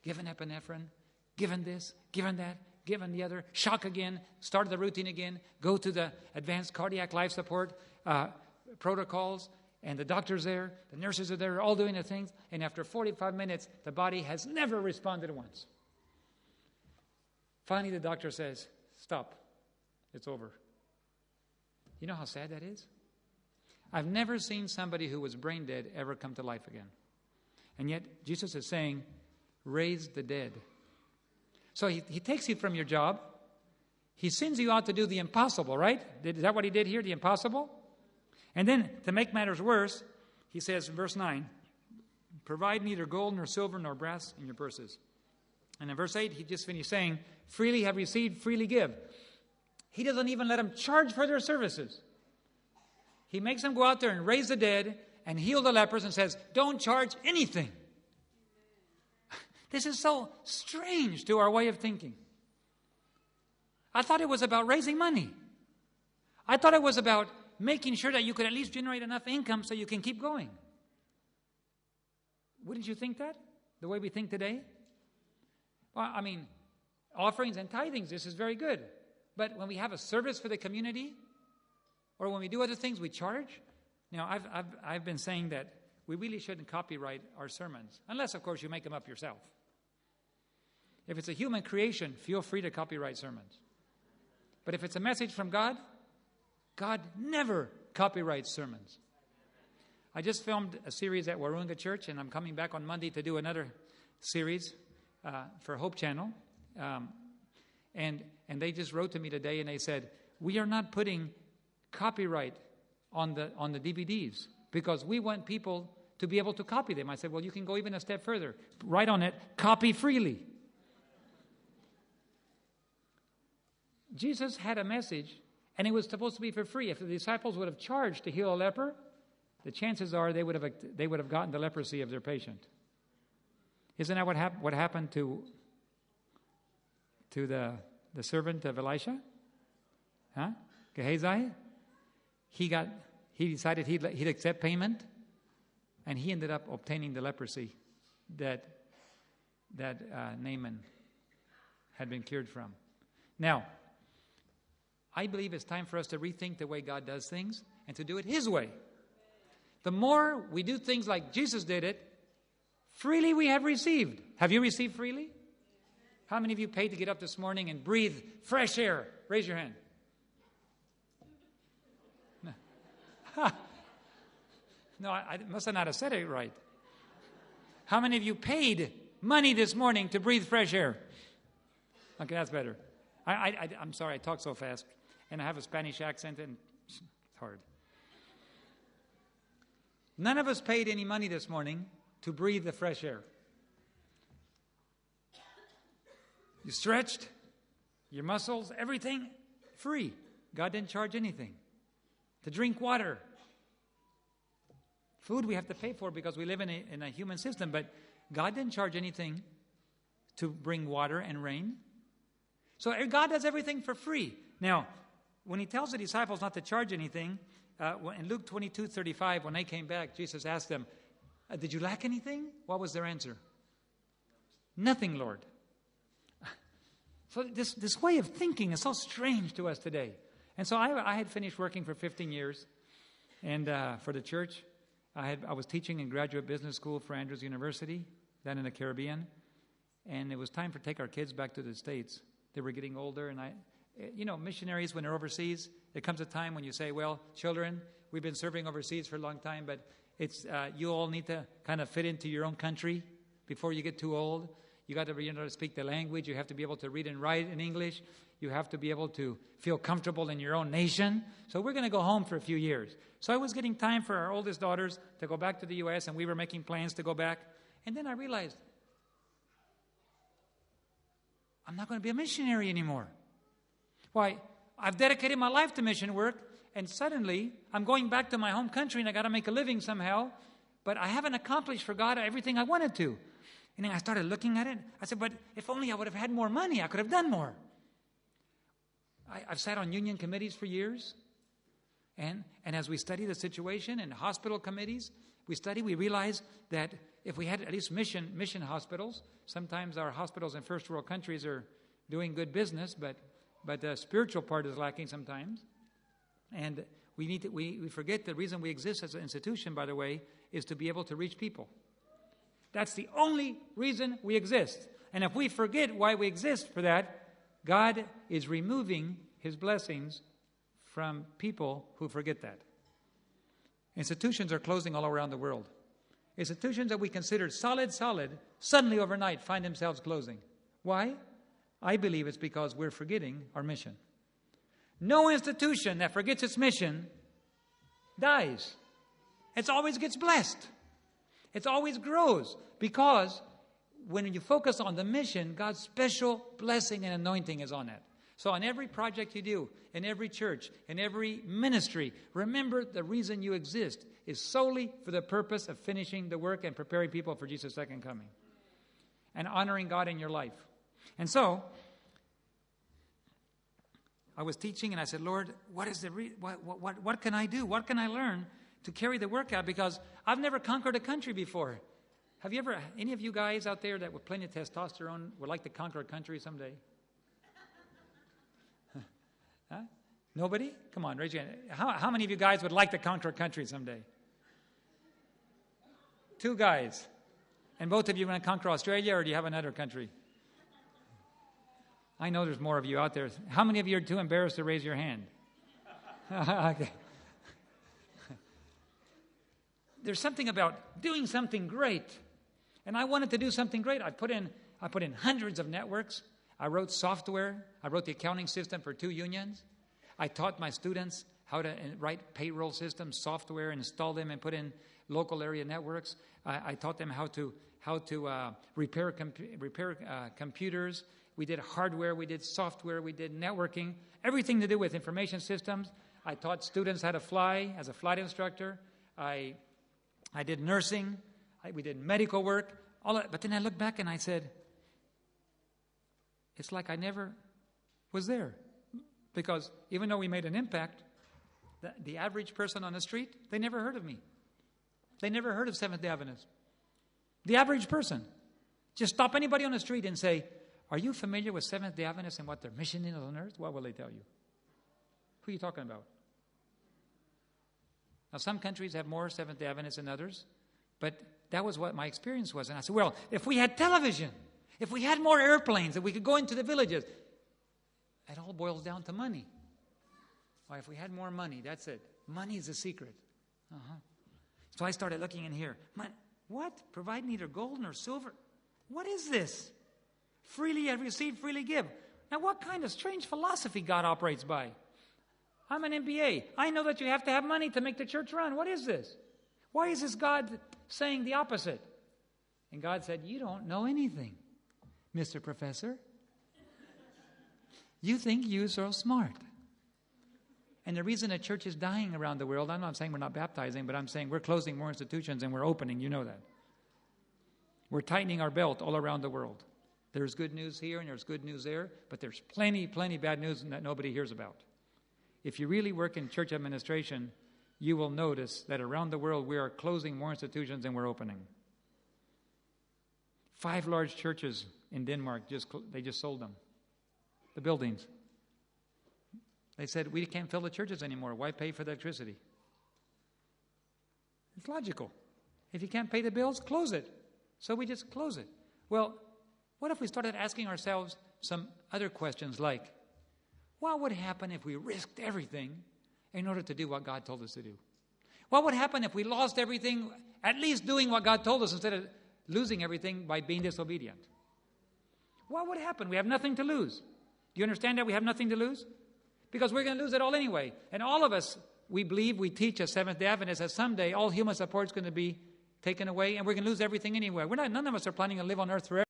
given epinephrine, given this, given that, given the other, shock again, start the routine again, go to the advanced cardiac life support protocols, and the doctor's there, the nurses are there, all doing the things, and after 45 minutes, the body has never responded once. Finally, the doctor says, stop, it's over. You know how sad that is? I've never seen somebody who was brain dead ever come to life again. And yet, Jesus is saying, raise the dead. So he takes you from your job. He sends you out to do the impossible, right? Is that what he did here, the impossible? And then, to make matters worse, he says in verse 9, provide neither gold nor silver nor brass in your purses. And in verse 8, he just finished saying, freely have received, freely give. He doesn't even let them charge for their services. He makes them go out there and raise the dead and heal the lepers and says, don't charge anything. This is so strange to our way of thinking. I thought it was about raising money. I thought it was about making sure that you could at least generate enough income so you can keep going. Wouldn't you think that? The way we think today? Well, I mean, offerings and tithings, this is very good. But when we have a service for the community, or when we do other things, we charge. Now, I've been saying that we really shouldn't copyright our sermons, unless, of course, you make them up yourself. If it's a human creation, feel free to copyright sermons. But if it's a message from God, God never copyrights sermons. I just filmed a series at Warunga Church, and I'm coming back on Monday to do another series for Hope Channel. And they just wrote to me today, and they said, we are not putting copyright on the DVDs because we want people to be able to copy them. I said, well, you can go even a step further. Write on it, copy freely. Jesus had a message, and it was supposed to be for free. If the disciples would have charged to heal a leper, the chances are they would have gotten the leprosy of their patient. Isn't that what happened to the servant of Elisha? Huh? Gehazi? He decided he'd accept payment, and he ended up obtaining the leprosy that Naaman had been cured from. Now, I believe it's time for us to rethink the way God does things and to do it His way. The more we do things like Jesus did it, freely we have received. Have you received freely? How many of you paid to get up this morning and breathe fresh air? Raise your hand. No, I must have not said it right. How many of you paid money this morning to breathe fresh air? Okay, that's better. I'm sorry, I talk so fast. And I have a Spanish accent, and it's hard. None of us paid any money this morning to breathe the fresh air. You stretched, your muscles, everything, free. God didn't charge anything. To drink water. Food we have to pay for because we live in a human system, but God didn't charge anything to bring water and rain. So God does everything for free. Now, when He tells the disciples not to charge anything, in Luke 22:35, when they came back, Jesus asked them, did you lack anything? What was their answer? Nothing, Lord. So this way of thinking is so strange to us today. And so I had finished working for 15 years and for the church. I was teaching in graduate business school for Andrews University, down in the Caribbean. And it was time to take our kids back to the States. They were getting older, and missionaries, when they're overseas, there comes a time when you say, well, children, we've been serving overseas for a long time, but it's you all need to kind of fit into your own country before you get too old. You got to be able to speak the language. You have to be able to read and write in English. You have to be able to feel comfortable in your own nation. So we're going to go home for a few years. So it was getting time for our oldest daughters to go back to the U.S., and we were making plans to go back. And then I realized, I'm not going to be a missionary anymore. Why? I've dedicated my life to mission work, and suddenly I'm going back to my home country, and I got to make a living somehow, but I haven't accomplished for God everything I wanted to. And then I started looking at it. I said, but if only I would have had more money, I could have done more. I've sat on union committees for years, and as we study the situation in hospital committees, we study, we realize that if we had at least mission hospitals, sometimes our hospitals in first world countries are doing good business, but the spiritual part is lacking sometimes. And we forget the reason we exist as an institution, by the way, is to be able to reach people. That's the only reason we exist. And if we forget why we exist for that, God is removing his blessings from people who forget that. Institutions are closing all around the world. Institutions that we considered solid, suddenly overnight find themselves closing. Why? I believe it's because we're forgetting our mission. No institution that forgets its mission dies. It always gets blessed. It always grows, because when you focus on the mission, God's special blessing and anointing is on it. So on every project you do, in every church, in every ministry, remember the reason you exist is solely for the purpose of finishing the work and preparing people for Jesus' second coming and honoring God in your life. And so I was teaching and I said, Lord, what can I do? What can I learn to carry the work out? Because I've never conquered a country before. Have you ever, any of you guys out there that with plenty of testosterone would like to conquer a country someday? Huh? Nobody? Come on, raise your hand. How many of you guys would like to conquer a country someday? 2 guys. And both of you want to conquer Australia, or do you have another country? I know there's more of you out there. How many of you are too embarrassed to raise your hand? Okay. There's something about doing something great. And I wanted to do something great. I put in hundreds of networks. I wrote software. I wrote the accounting system for 2 unions. I taught my students how to write payroll systems, software, install them, and put in local area networks. I taught them how to repair computers. We did hardware. We did software. We did networking. Everything to do with information systems. I taught students how to fly as a flight instructor. I did nursing. We did medical work. But then I looked back and I said, it's like I never was there. Because even though we made an impact, the average person on the street, they never heard of me. They never heard of Seventh-day Adventists. The average person. Just stop anybody on the street and say, are you familiar with Seventh-day Adventists and what their mission is on earth? What will they tell you? Who are you talking about? Now, some countries have more Seventh-day Adventists than others, but that was what my experience was. And I said, well, if we had television, if we had more airplanes, if we could go into the villages, it all boils down to money. Why, if we had more money, that's it. Money is the secret. So I started looking in here. What? Provide neither gold nor silver. What is this? Freely have received, freely give. Now, what kind of strange philosophy God operates by? I'm an MBA. I know that you have to have money to make the church run. What is this? Why is this God saying the opposite? And God said, you don't know anything, Mr. Professor. You think you're so smart. And the reason the church is dying around the world, I'm not saying we're not baptizing, but I'm saying we're closing more institutions and we're opening. You know that. We're tightening our belt all around the world. There's good news here and there's good news there, but there's plenty bad news that nobody hears about. If you really work in church administration, you will notice that around the world we are closing more institutions than we're opening. 5 large churches in Denmark, they just sold them. The buildings. They said, we can't fill the churches anymore. Why pay for the electricity? It's logical. If you can't pay the bills, close it. So we just close it. Well, what if we started asking ourselves some other questions like, what would happen if we risked everything in order to do what God told us to do? What would happen if we lost everything, at least doing what God told us instead of losing everything by being disobedient? What would happen? We have nothing to lose. Do you understand that we have nothing to lose? Because we're going to lose it all anyway. And all of us, we believe, we teach as Seventh-day Adventists that someday all human support is going to be taken away and we're going to lose everything anyway. None of us are planning to live on earth forever.